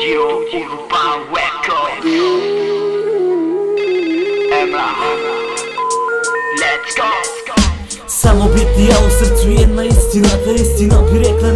Studio Urban Records. Emma, let's go. Samo biti ja u srcu jedna istina, ta istina bi rekla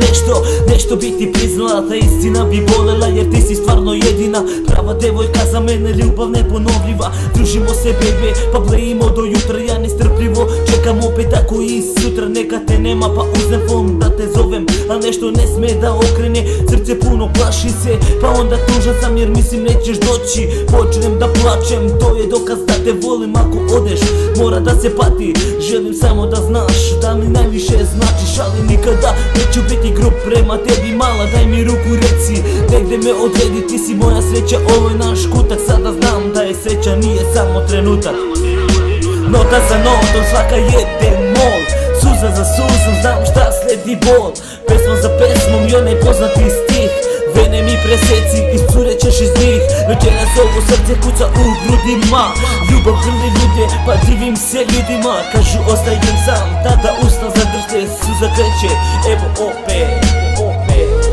nešto bi ti priznala, ta istina bi bolela jer ti si stvarno jedina prava devojka za mene, ljubav neponovljiva. Družimo se bebe, pa blejimo do jutra, ja nestrpljivo čekam opet ako i sutra neka te nema, pa uzem fon da te zovem, al nešto ne sme da okrene, srce puno plaši se, pa onda tužan sam jer mislim nećeš doći, počnem da plačem, to je dokaz da te volim. Ako odeš mora da se pati, želim samo da znaš da mi najviše značiš, ali nikada neću biti grub prema tebi mala, daj mi ruku reci, negde me odvedi, ti si moja sreća, ovo je naš kutak, sada znam da je sreća nije samo trenutak. Nota za notom, svaka jede mol, suza za suzom, znam šta sledi bol, pesma za pesmom i onaj poznati stih, vene mi preseci, iscurećeš iz njih, večeras ovo srce kuca u grudima, ljubav grli ljude, pa divim se ljudima, kažu ostajem sam, tada usta zadršte, suza kreće, evo opet.